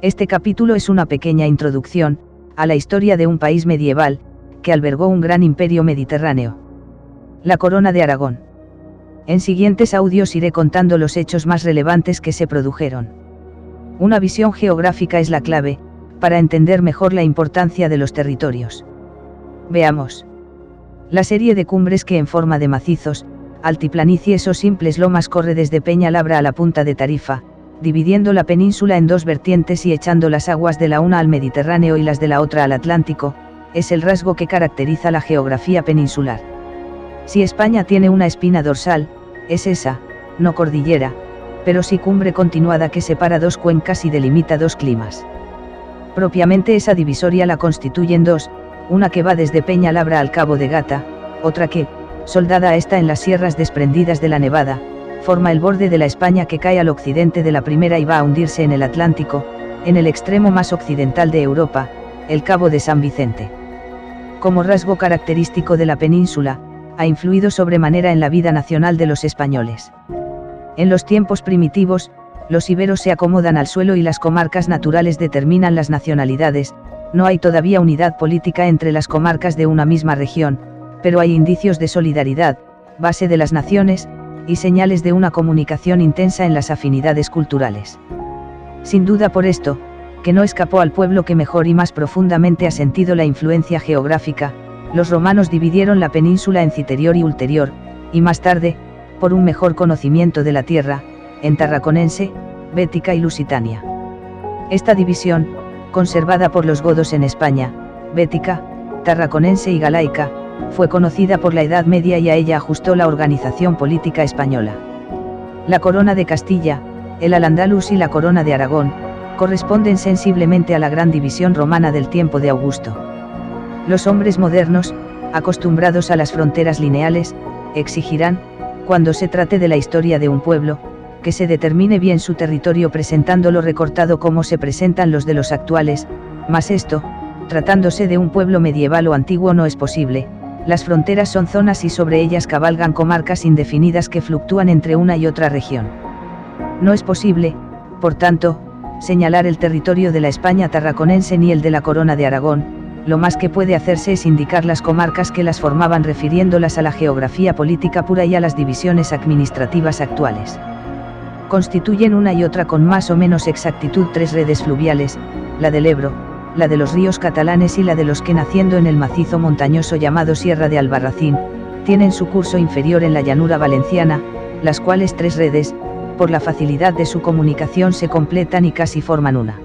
Este capítulo es una pequeña introducción a la historia de un país medieval que albergó un gran imperio mediterráneo. La Corona de Aragón. En siguientes audios iré contando los hechos más relevantes que se produjeron. Una visión geográfica es la clave para entender mejor la importancia de los territorios. Veamos. La serie de cumbres que en forma de macizos, altiplanicies o simples lomas corre desde Peñalabra a la punta de Tarifa, dividiendo la península en dos vertientes y echando las aguas de la una al Mediterráneo y las de la otra al Atlántico, es el rasgo que caracteriza la geografía peninsular. Si España tiene una espina dorsal, es esa, no cordillera, pero sí cumbre continuada que separa dos cuencas y delimita dos climas. Propiamente esa divisoria la constituyen dos, una que va desde Peñalabra al Cabo de Gata, otra que, soldada a esta en las sierras desprendidas de la Nevada, forma el borde de la España que cae al occidente de la primera y va a hundirse en el Atlántico, en el extremo más occidental de Europa, el Cabo de San Vicente. Como rasgo característico de la península, ha influido sobremanera en la vida nacional de los españoles. En los tiempos primitivos, los iberos se acomodan al suelo y las comarcas naturales determinan las nacionalidades. No hay todavía unidad política entre las comarcas de una misma región, pero hay indicios de solidaridad, base de las naciones, y señales de una comunicación intensa en las afinidades culturales. Sin duda por esto, que no escapó al pueblo que mejor y más profundamente ha sentido la influencia geográfica, los romanos dividieron la península en citerior y ulterior, y más tarde, por un mejor conocimiento de la tierra, en Tarraconense, Bética y Lusitania. Esta división, conservada por los godos en España, Bética, Tarraconense y Galaica, fue conocida por la Edad Media y a ella ajustó la organización política española. La corona de Castilla, el Al-Ándalus y la corona de Aragón, corresponden sensiblemente a la gran división romana del tiempo de Augusto. Los hombres modernos, acostumbrados a las fronteras lineales, exigirán, cuando se trate de la historia de un pueblo, que se determine bien su territorio presentándolo recortado como se presentan los de los actuales, mas esto, tratándose de un pueblo medieval o antiguo no es posible. Las fronteras son zonas y sobre ellas cabalgan comarcas indefinidas que fluctúan entre una y otra región. No es posible, por tanto, señalar el territorio de la España tarraconense ni el de la Corona de Aragón, lo más que puede hacerse es indicar las comarcas que las formaban refiriéndolas a la geografía política pura y a las divisiones administrativas actuales. Constituyen una y otra con más o menos exactitud tres redes fluviales, la del Ebro, la de los ríos catalanes y la de los que naciendo en el macizo montañoso llamado Sierra de Albarracín, tienen su curso inferior en la llanura valenciana, las cuales tres redes, por la facilidad de su comunicación se completan y casi forman una.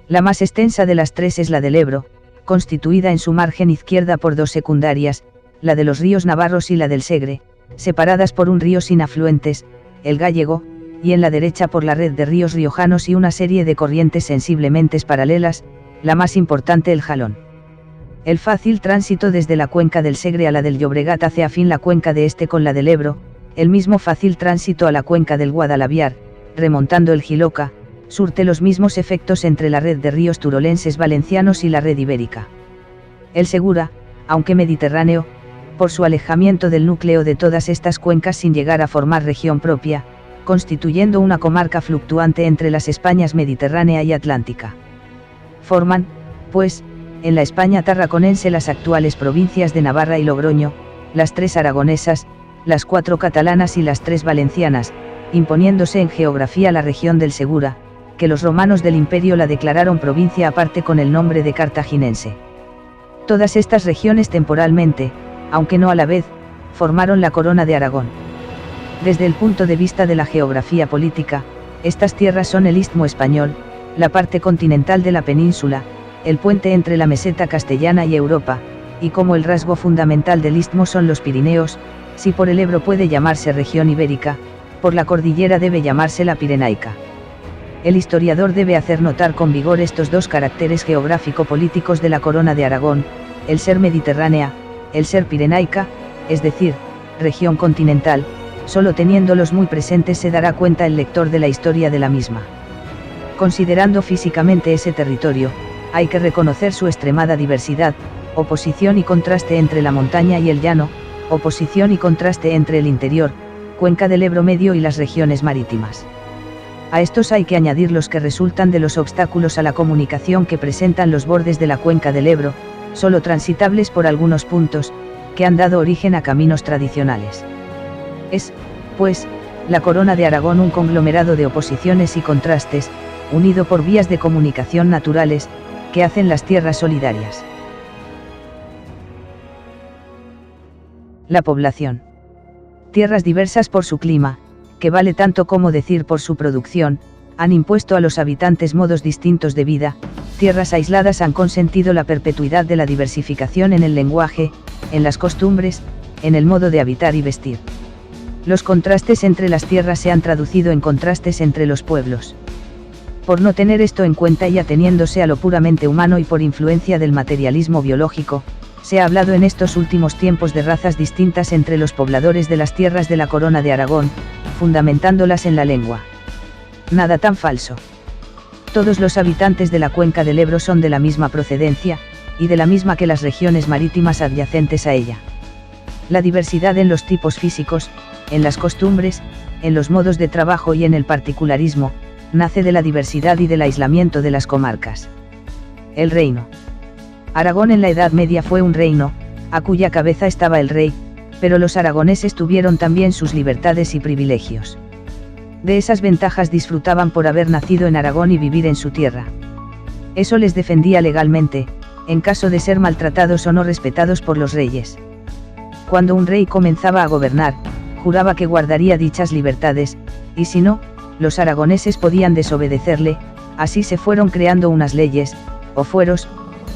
La más extensa de las tres es la del Ebro, constituida en su margen izquierda por dos secundarias, la de los ríos Navarros y la del Segre, separadas por un río sin afluentes, el Gállego, y en la derecha por la red de ríos riojanos y una serie de corrientes sensiblemente paralelas, la más importante el Jalón. El fácil tránsito desde la cuenca del Segre a la del Llobregat hace afín la cuenca de este con la del Ebro, el mismo fácil tránsito a la cuenca del Guadalaviar, remontando el Jiloca, surte los mismos efectos entre la red de ríos turolenses valencianos y la red ibérica. El Segura, aunque mediterráneo, por su alejamiento del núcleo de todas estas cuencas sin llegar a formar región propia, constituyendo una comarca fluctuante entre las Españas mediterránea y atlántica. Forman, pues, en la España tarraconense las actuales provincias de Navarra y Logroño, las tres aragonesas, las cuatro catalanas y las tres valencianas, imponiéndose en geografía la región del Segura, que los romanos del imperio la declararon provincia aparte con el nombre de cartaginense. Todas estas regiones temporalmente, aunque no a la vez, formaron la Corona de Aragón. Desde el punto de vista de la geografía política, estas tierras son el Istmo Español, la parte continental de la península, el puente entre la meseta castellana y Europa, y como el rasgo fundamental del Istmo son los Pirineos, si por el Ebro puede llamarse región ibérica, por la cordillera debe llamarse la Pirenaica. El historiador debe hacer notar con vigor estos dos caracteres geográfico-políticos de la Corona de Aragón, el ser mediterránea, el ser pirenaica, es decir, región continental. Solo teniéndolos muy presentes se dará cuenta el lector de la historia de la misma. Considerando físicamente ese territorio, hay que reconocer su extremada diversidad, oposición y contraste entre la montaña y el llano, oposición y contraste entre el interior, cuenca del Ebro Medio y las regiones marítimas. A estos hay que añadir los que resultan de los obstáculos a la comunicación que presentan los bordes de la cuenca del Ebro, solo transitables por algunos puntos, que han dado origen a caminos tradicionales. Es, pues, la Corona de Aragón un conglomerado de oposiciones y contrastes, unido por vías de comunicación naturales, que hacen las tierras solidarias. La población. Tierras diversas por su clima, que vale tanto como decir por su producción, han impuesto a los habitantes modos distintos de vida. Tierras aisladas han consentido la perpetuidad de la diversificación en el lenguaje, en las costumbres, en el modo de habitar y vestir. Los contrastes entre las tierras se han traducido en contrastes entre los pueblos. Por no tener esto en cuenta y ateniéndose a lo puramente humano y por influencia del materialismo biológico, se ha hablado en estos últimos tiempos de razas distintas entre los pobladores de las tierras de la Corona de Aragón, fundamentándolas en la lengua. Nada tan falso. Todos los habitantes de la cuenca del Ebro son de la misma procedencia, y de la misma que las regiones marítimas adyacentes a ella. La diversidad en los tipos físicos, en las costumbres, en los modos de trabajo y en el particularismo, nace de la diversidad y del aislamiento de las comarcas. El reino. Aragón en la Edad Media fue un reino, a cuya cabeza estaba el rey, pero los aragoneses tuvieron también sus libertades y privilegios. De esas ventajas disfrutaban por haber nacido en Aragón y vivir en su tierra. Eso les defendía legalmente, en caso de ser maltratados o no respetados por los reyes. Cuando un rey comenzaba a gobernar, juraba que guardaría dichas libertades, y si no, los aragoneses podían desobedecerle. Así se fueron creando unas leyes, o fueros,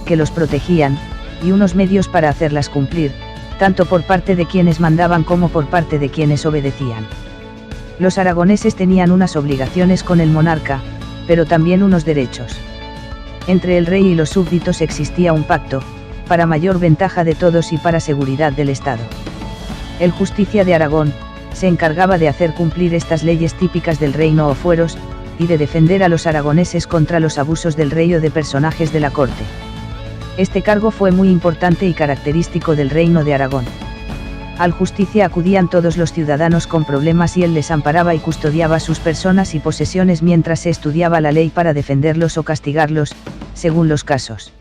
que los protegían, y unos medios para hacerlas cumplir, tanto por parte de quienes mandaban como por parte de quienes obedecían. Los aragoneses tenían unas obligaciones con el monarca, pero también unos derechos. Entre el rey y los súbditos existía un pacto, para mayor ventaja de todos y para seguridad del Estado. El Justicia de Aragón se encargaba de hacer cumplir estas leyes típicas del reino o fueros, y de defender a los aragoneses contra los abusos del rey o de personajes de la corte. Este cargo fue muy importante y característico del Reino de Aragón. Al Justicia acudían todos los ciudadanos con problemas y él les amparaba y custodiaba sus personas y posesiones mientras se estudiaba la ley para defenderlos o castigarlos, según los casos.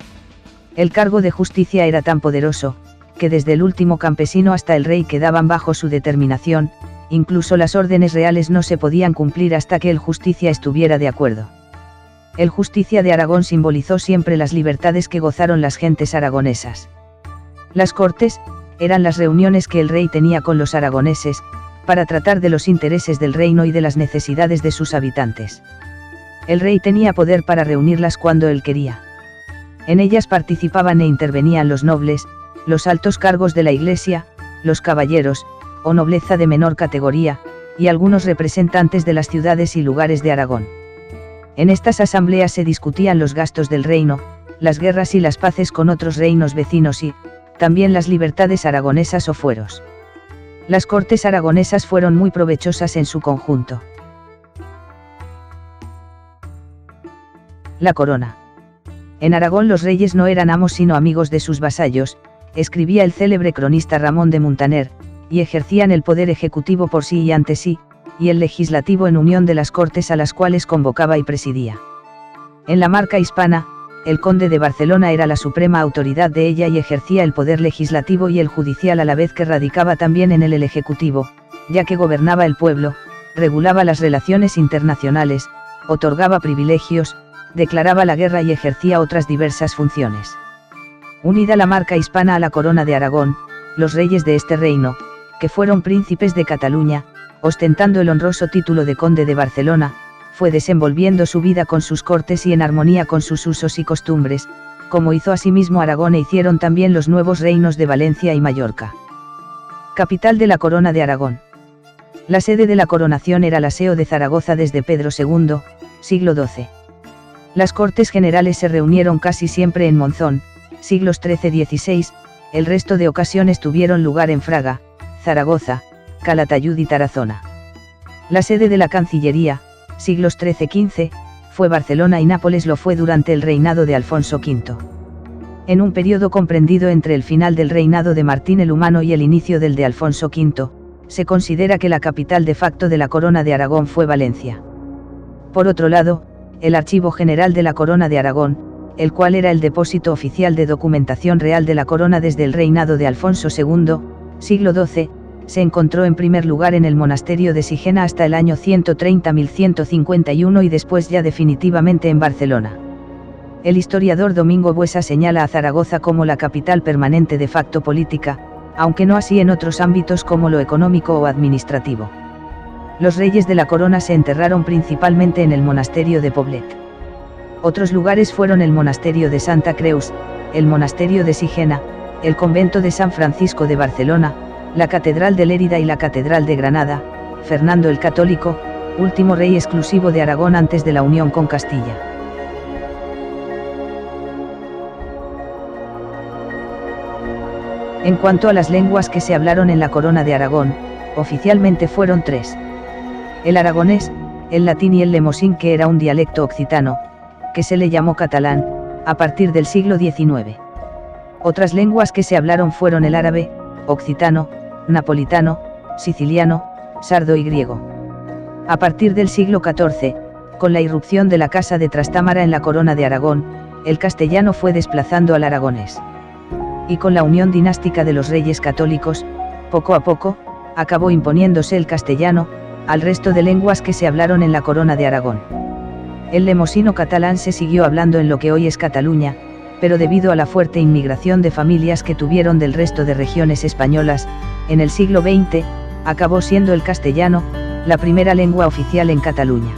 El cargo de Justicia era tan poderoso, que desde el último campesino hasta el rey quedaban bajo su determinación, incluso las órdenes reales no se podían cumplir hasta que el Justicia estuviera de acuerdo. El Justicia de Aragón simbolizó siempre las libertades que gozaron las gentes aragonesas. Las Cortes eran las reuniones que el rey tenía con los aragoneses, para tratar de los intereses del reino y de las necesidades de sus habitantes. El rey tenía poder para reunirlas cuando él quería. En ellas participaban e intervenían los nobles, los altos cargos de la Iglesia, los caballeros, o nobleza de menor categoría, y algunos representantes de las ciudades y lugares de Aragón. En estas asambleas se discutían los gastos del reino, las guerras y las paces con otros reinos vecinos y, también las libertades aragonesas o fueros. Las cortes aragonesas fueron muy provechosas en su conjunto. La corona. En Aragón los reyes no eran amos sino amigos de sus vasallos, escribía el célebre cronista Ramón de Muntaner, y ejercían el poder ejecutivo por sí y ante sí, y el legislativo en unión de las cortes a las cuales convocaba y presidía. En la marca hispana, el conde de Barcelona era la suprema autoridad de ella y ejercía el poder legislativo y el judicial a la vez que radicaba también en él el ejecutivo, ya que gobernaba el pueblo, regulaba las relaciones internacionales, otorgaba privilegios, declaraba la guerra y ejercía otras diversas funciones. Unida la marca hispana a la corona de Aragón, los reyes de este reino, que fueron príncipes de Cataluña, ostentando el honroso título de conde de Barcelona, fue desenvolviendo su vida con sus cortes y en armonía con sus usos y costumbres, como hizo asimismo Aragón e hicieron también los nuevos reinos de Valencia y Mallorca. Capital de la Corona de Aragón. La sede de la coronación era la Seo de Zaragoza desde Pedro II, siglo XII. Las Cortes Generales se reunieron casi siempre en Monzón, siglos XIII-XVI, el resto de ocasiones tuvieron lugar en Fraga, Zaragoza, Calatayud y Tarazona. La sede de la Cancillería, siglos XIII-XV, fue Barcelona y Nápoles lo fue durante el reinado de Alfonso V. En un periodo comprendido entre el final del reinado de Martín el Humano y el inicio del de Alfonso V, se considera que la capital de facto de la Corona de Aragón fue Valencia. Por otro lado, el Archivo General de la Corona de Aragón, el cual era el depósito oficial de documentación real de la corona desde el reinado de Alfonso II, siglo XII, se encontró en primer lugar en el monasterio de Sigena hasta el año 130.151 y después ya definitivamente en Barcelona. El historiador Domingo Buesa señala a Zaragoza como la capital permanente de facto política, aunque no así en otros ámbitos como lo económico o administrativo. Los reyes de la corona se enterraron principalmente en el monasterio de Poblet. Otros lugares fueron el monasterio de Santa Creus, el monasterio de Sigena, el convento de San Francisco de Barcelona, la catedral de Lérida y la catedral de Granada. Fernando el Católico, último rey exclusivo de Aragón antes de la unión con Castilla. En cuanto a las lenguas que se hablaron en la Corona de Aragón, oficialmente fueron tres: el aragonés, el latín y el lemosín, que era un dialecto occitano, que se le llamó catalán, a partir del siglo XIX. Otras lenguas que se hablaron fueron el árabe, occitano, napolitano, siciliano, sardo y griego. A partir del siglo XIV, con la irrupción de la Casa de Trastámara en la Corona de Aragón, el castellano fue desplazando al aragonés. Y con la unión dinástica de los reyes católicos, poco a poco, acabó imponiéndose el castellano al resto de lenguas que se hablaron en la Corona de Aragón. El lemosino catalán se siguió hablando en lo que hoy es Cataluña, pero debido a la fuerte inmigración de familias que tuvieron del resto de regiones españolas, en el siglo XX, acabó siendo el castellano la primera lengua oficial en Cataluña.